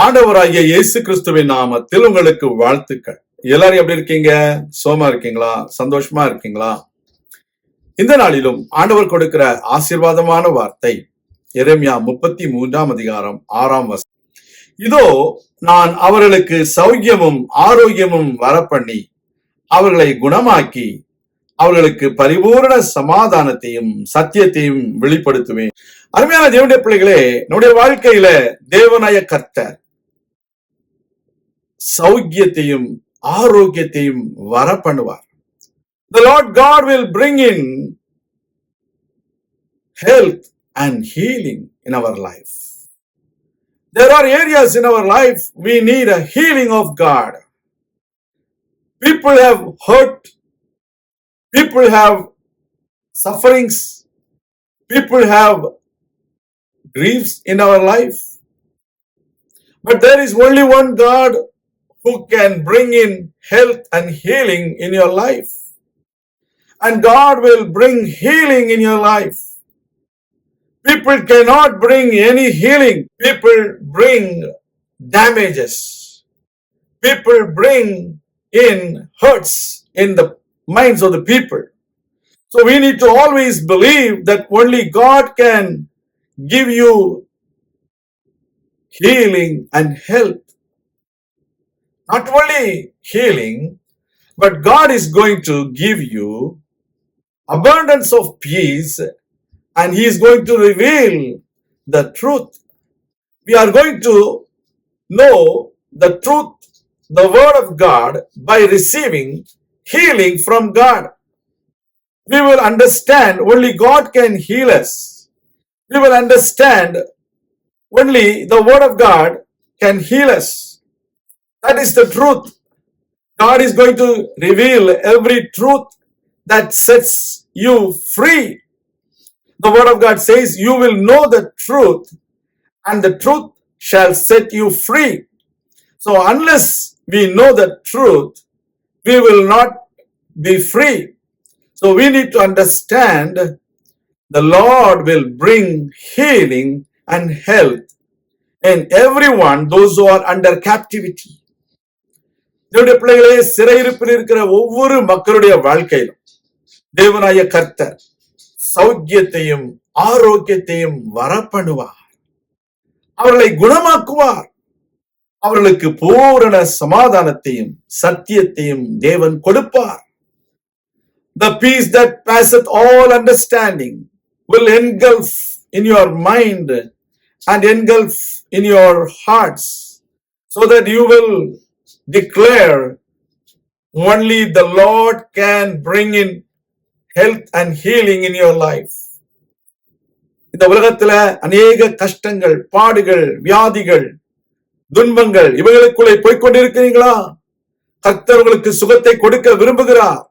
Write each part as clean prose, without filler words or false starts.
ஆண்டவராகிய இயேசு கிறிஸ்துவின் நாமத்தில் உங்களுக்கு வாழ்த்துக்கள். எல்லாரும் எப்படி இருக்கீங்க? சோமா இருக்கீங்களா? சந்தோஷமா இருக்கீங்களா? இந்த நாளிலும் ஆண்டவர் கொடுக்கிற ஆசீர்வாதமான வார்த்தை எரேமியா 33 அதிகாரம் 6 இதோ நான் அவர்களுக்கு சௌக்கியமும் ஆரோக்கியமும் வரப்பண்ணி அவர்களை குணமாக்கி அவர்களுக்கு பரிபூரண சமாதானத்தையும் சத்தியத்தையும் வெளிப்படுத்துவேன். அருமையான தேவனுடைய பிள்ளைகளே, நம்முடைய வாழ்க்கையில தேவனாய கர்த்தர் சௌக்கியத்தையும் ஆரோக்கியத்தையும் வர பண்ணுவார். The Lord God will bring in health and healing in our life. There are areas in our life we need a healing of God. People have hurt, people have sufferings, people have griefs in our life. But there is only one God who can bring in health and healing in your life. And God will bring healing in your life. People cannot bring any healing. People bring damages. People bring in hurts in the minds of the people. So we need to always believe that only God can give you healing and health. Not only healing, but God is going to give you abundance of peace, and He is going to reveal the truth. We are going to know the truth, the word of God, by receiving healing from God. We will understand only God can heal us. We will understand only the word of God can heal us. That is the truth. God is going to reveal every truth that sets you free. The word of God says, you will know the truth, and the truth shall set you free. So unless we know the truth, we will not be free. So we need to understand the Lord will bring healing and health in everyone, those who are under captivity. தேவனுடைய பிள்ளைகளே, சிறையிருப்பில் இருக்கிற ஒவ்வொரு மக்களுடைய வாழ்க்கையிலும் தேவனாய கர்த்தர் சௌக்கியத்தையும் ஆரோக்கியத்தையும் வரப்பண்ணுவார். அவர்களை குணமாக்குவார். அவர்களுக்கு பூரண சமாதானத்தையும் சத்தியத்தையும் தேவன் கொடுப்பார். The peace that passeth all understanding will engulf in your mind and engulf in your hearts, so that you will declare only the Lord can bring in health and healing in your life. இந்த உலகத்துல அநேக கஷ்டங்கள், பாடுகள், வியாதிகள், துன்பங்கள் இவைகளுக்குள்ளே போய்கொண்டிருக்கிறீங்களா? கர்த்தர் உங்களுக்கு சுகத்தை கொடுக்க விரும்புகிறார்.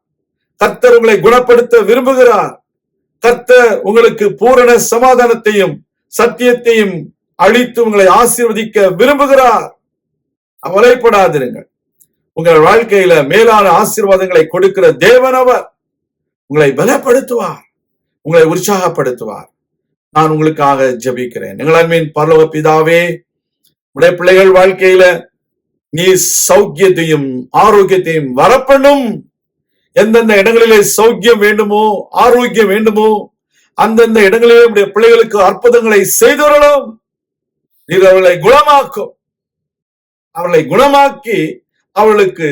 கர்த்தர் உங்களை குணப்படுத்த விரும்புகிறார். கர்த்தர் உங்களுக்கு பூரண சமாதானத்தையும் சத்தியத்தையும் அளித்து உங்களை ஆசீர்வதிக்க விரும்புகிறார். கவலைப்படாதிருங்கள். உங்கள் வாழ்க்கையில மேலான ஆசீர்வாதங்களை கொடுக்கிற தேவன் அவர். உங்களை பலப்படுத்துவார், உங்களை உற்சாகப்படுத்துவார். நான் உங்களுக்காக ஜெபிக்கிறேன். எங்கள் அன்பின் பரலோக பிதாவே, உடைய பிள்ளைகள் வாழ்க்கையில நீ சௌக்கியத்தையும் ஆரோக்கியத்தையும் வரப்பண்ணும். எந்தெந்த இடங்களிலே சௌக்கியம் வேண்டுமோ, ஆரோக்கியம் வேண்டுமோ, அந்தந்த இடங்களிலே உடைய பிள்ளைகளுக்கு அற்புதங்களை செய்தவர்களும் நீர் அவர்களை குணமாக்கும். அவர்களை குணமாக்கி அவர்களுக்கு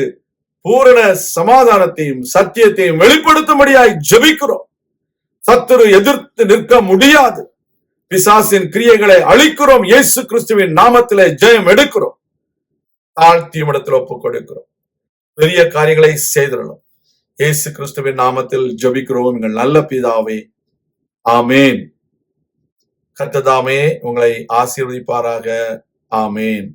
பூரண சமாதானத்தையும் சத்தியத்தையும் வெளிப்படுத்தும்படியாய் ஜெபிக்கிறோம். சத்துரு எதிர்த்து நிற்க முடியாது. பிசாசின் கிரியைகளை அழிக்கிறோம். இயேசு கிறிஸ்துவின் நாமத்திலே ஜெயம் எடுக்கிறோம். தாழ்த்தியும் இடத்தில் ஒப்புக் கொடுக்கிறோம். பெரிய காரியங்களை செய்திடலாம். இயேசு கிறிஸ்துவின் நாமத்தில் ஜெபிக்கிறோம் எங்கள் நல்ல பிதாவே, ஆமேன். கர்த்தர் தாமே உங்களை ஆசீர்வதிப்பாராக. ஆமேன்.